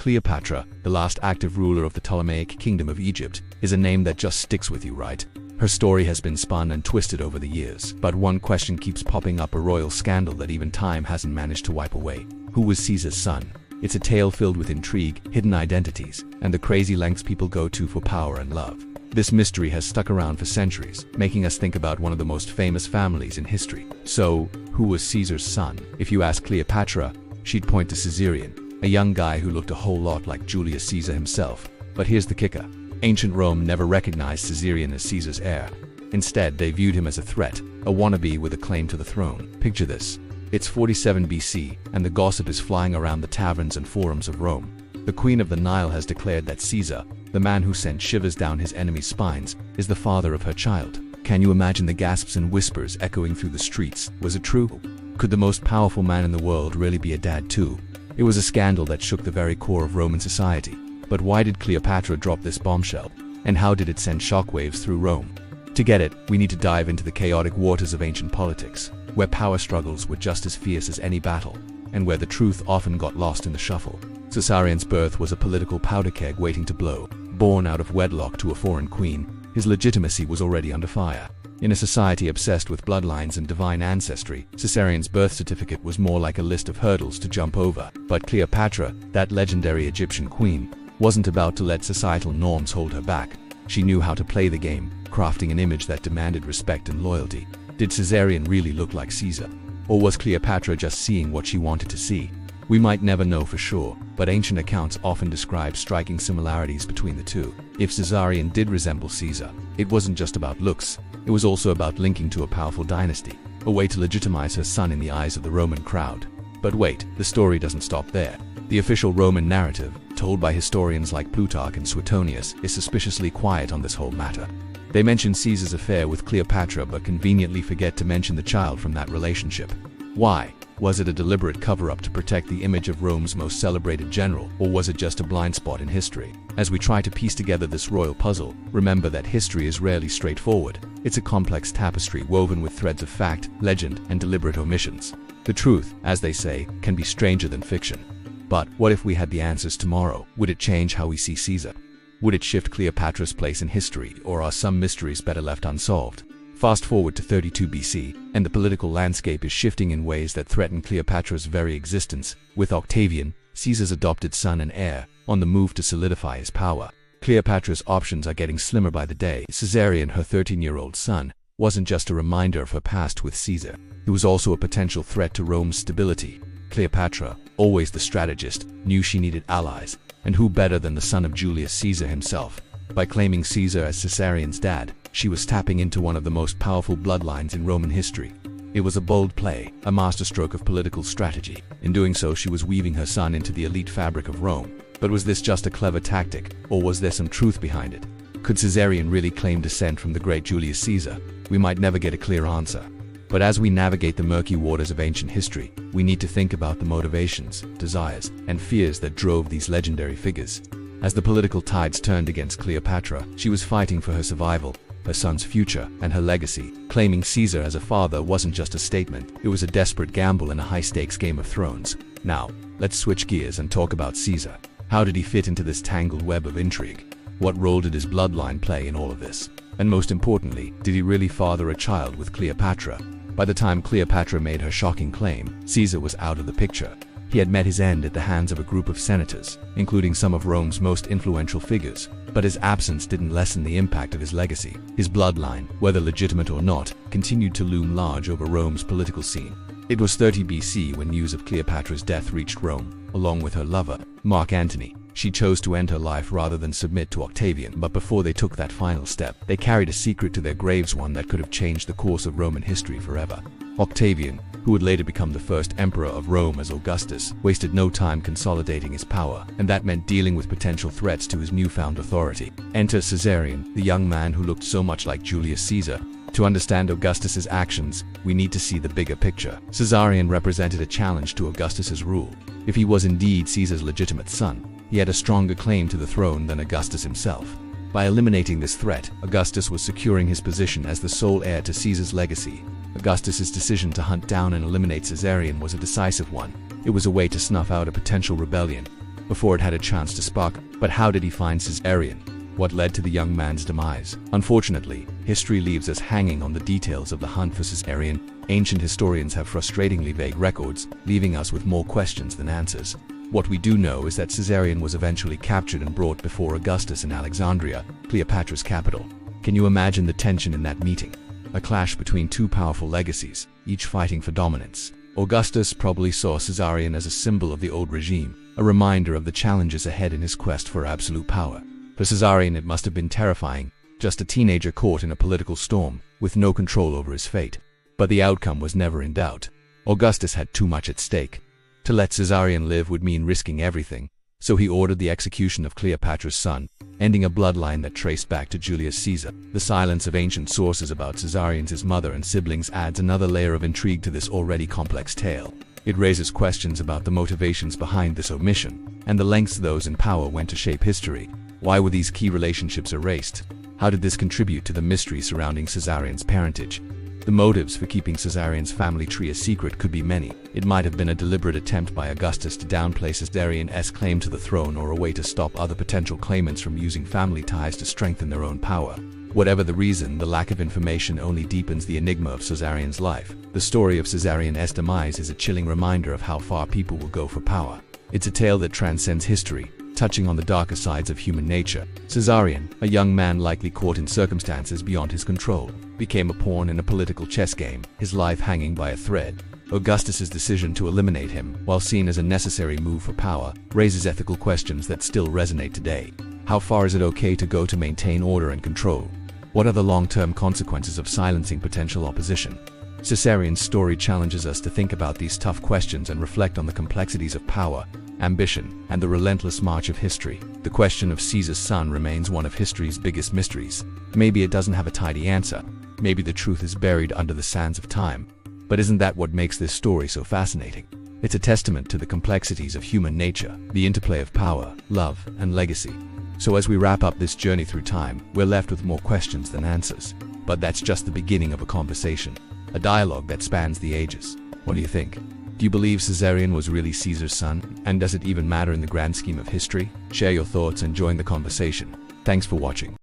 Cleopatra, the last active ruler of the Ptolemaic kingdom of Egypt, is a name that just sticks with you, right? Her story has been spun and twisted over the years, but one question keeps popping up: a royal scandal that even time hasn't managed to wipe away. Who was Caesar's son? It's a tale filled with intrigue, hidden identities, and the crazy lengths people go to for power and love. This mystery has stuck around for centuries, making us think about one of the most famous families in history. So, who was Caesar's son? If you ask Cleopatra, she'd point to Caesarion, a young guy who looked a whole lot like Julius Caesar himself. But here's the kicker. Ancient Rome never recognized Caesarion as Caesar's heir. Instead, they viewed him as a threat, a wannabe with a claim to the throne. Picture this. It's 47 BC, and the gossip is flying around the taverns and forums of Rome. The Queen of the Nile has declared that Caesar, the man who sent shivers down his enemies' spines, is the father of her child. Can you imagine the gasps and whispers echoing through the streets? Was it true? Could the most powerful man in the world really be a dad too? It was a scandal that shook the very core of Roman society. But why did Cleopatra drop this bombshell? And how did it send shockwaves through Rome? To get it, we need to dive into the chaotic waters of ancient politics, where power struggles were just as fierce as any battle, and where the truth often got lost in the shuffle. Caesarion's birth was a political powder keg waiting to blow. Born out of wedlock to a foreign queen, his legitimacy was already under fire. In a society obsessed with bloodlines and divine ancestry, Caesarion's birth certificate was more like a list of hurdles to jump over. But Cleopatra, that legendary Egyptian queen, wasn't about to let societal norms hold her back. She knew how to play the game, crafting an image that demanded respect and loyalty. Did Caesarion really look like Caesar? Or was Cleopatra just seeing what she wanted to see? We might never know for sure, but ancient accounts often describe striking similarities between the two. If Caesarion did resemble Caesar, it wasn't just about looks, it was also about linking to a powerful dynasty, a way to legitimize her son in the eyes of the Roman crowd. But wait, the story doesn't stop there. The official Roman narrative, told by historians like Plutarch and Suetonius, is suspiciously quiet on this whole matter. They mention Caesar's affair with Cleopatra but conveniently forget to mention the child from that relationship. Why? Was it a deliberate cover-up to protect the image of Rome's most celebrated general, or was it just a blind spot in history? As we try to piece together this royal puzzle, remember that history is rarely straightforward. It's a complex tapestry woven with threads of fact, legend, and deliberate omissions. The truth, as they say, can be stranger than fiction. But what if we had the answers tomorrow? Would it change how we see Caesar? Would it shift Cleopatra's place in history, or are some mysteries better left unsolved? Fast forward to 32 BC, and the political landscape is shifting in ways that threaten Cleopatra's very existence, with Octavian, Caesar's adopted son and heir, on the move to solidify his power. Cleopatra's options are getting slimmer by the day. Caesarion, her 13-year-old son, wasn't just a reminder of her past with Caesar. He was also a potential threat to Rome's stability. Cleopatra, always the strategist, knew she needed allies, and who better than the son of Julius Caesar himself? By claiming Caesar as Caesarion's dad, she was tapping into one of the most powerful bloodlines in Roman history. It was a bold play, a masterstroke of political strategy. In doing so, she was weaving her son into the elite fabric of Rome. But was this just a clever tactic, or was there some truth behind it? Could Caesarion really claim descent from the great Julius Caesar? We might never get a clear answer. But as we navigate the murky waters of ancient history, we need to think about the motivations, desires, and fears that drove these legendary figures. As the political tides turned against Cleopatra, she was fighting for her survival, her son's future, and her legacy. Claiming Caesar as a father wasn't just a statement, it was a desperate gamble in a high-stakes Game of Thrones. Now, let's switch gears and talk about Caesar. How did he fit into this tangled web of intrigue? What role did his bloodline play in all of this? And most importantly, did he really father a child with Cleopatra? By the time Cleopatra made her shocking claim, Caesar was out of the picture. He had met his end at the hands of a group of senators, including some of Rome's most influential figures. But his absence didn't lessen the impact of his legacy. His bloodline, whether legitimate or not, continued to loom large over Rome's political scene. It was 30 BC when news of Cleopatra's death reached Rome, along with her lover, Mark Antony. She chose to end her life rather than submit to Octavian, but before they took that final step, they carried a secret to their graves, one that could have changed the course of Roman history forever. Octavian, who would later become the first emperor of Rome as Augustus, wasted no time consolidating his power, and that meant dealing with potential threats to his newfound authority. Enter Caesarion, the young man who looked so much like Julius Caesar. To understand Augustus's actions, we need to see the bigger picture. Caesarion represented a challenge to Augustus's rule. If he was indeed Caesar's legitimate son, he had a stronger claim to the throne than Augustus himself. By eliminating this threat, Augustus was securing his position as the sole heir to Caesar's legacy. Augustus's decision to hunt down and eliminate Caesarion was a decisive one. It was a way to snuff out a potential rebellion. before it had a chance to spark. But how did he find Caesarion? What led to the young man's demise? Unfortunately, history leaves us hanging on the details of the hunt for Caesarion. Ancient historians have frustratingly vague records, leaving us with more questions than answers. What we do know is that Caesarion was eventually captured and brought before Augustus in Alexandria, Cleopatra's capital. Can you imagine the tension in that meeting? A clash between two powerful legacies, each fighting for dominance. Augustus probably saw Caesarion as a symbol of the old regime, a reminder of the challenges ahead in his quest for absolute power. For Caesarion, it must have been terrifying, just a teenager caught in a political storm, with no control over his fate. But the outcome was never in doubt. Augustus had too much at stake. To let Caesarion live would mean risking everything, so he ordered the execution of Cleopatra's son, ending a bloodline that traced back to Julius Caesar. The silence of ancient sources about Caesarion's mother and siblings adds another layer of intrigue to this already complex tale. It raises questions about the motivations behind this omission, and the lengths those in power went to shape history. Why were these key relationships erased? How did this contribute to the mystery surrounding Caesarion's parentage? The motives for keeping Caesarion's family tree a secret could be many. It might have been a deliberate attempt by Augustus to downplay Caesarion's claim to the throne, or a way to stop other potential claimants from using family ties to strengthen their own power. Whatever the reason, the lack of information only deepens the enigma of Caesarion's life. The story of Caesarion's demise is a chilling reminder of how far people will go for power. It's a tale that transcends history, touching on the darker sides of human nature. Caesarion, a young man likely caught in circumstances beyond his control, became a pawn in a political chess game, his life hanging by a thread. Augustus's decision to eliminate him, while seen as a necessary move for power, raises ethical questions that still resonate today. How far is it okay to go to maintain order and control? What are the long-term consequences of silencing potential opposition? Caesarion's story challenges us to think about these tough questions and reflect on the complexities of power, ambition, and the relentless march of history. The question of Caesar's son remains one of history's biggest mysteries. Maybe it doesn't have a tidy answer. Maybe the truth is buried under the sands of time. But isn't that what makes this story so fascinating? It's a testament to the complexities of human nature, the interplay of power, love, and legacy. So as we wrap up this journey through time, we're left with more questions than answers. But that's just the beginning of a conversation, a dialogue that spans the ages. What do you think? Do you believe Caesarion was really Caesar's son? And does it even matter in the grand scheme of history? Share your thoughts and join the conversation. Thanks for watching.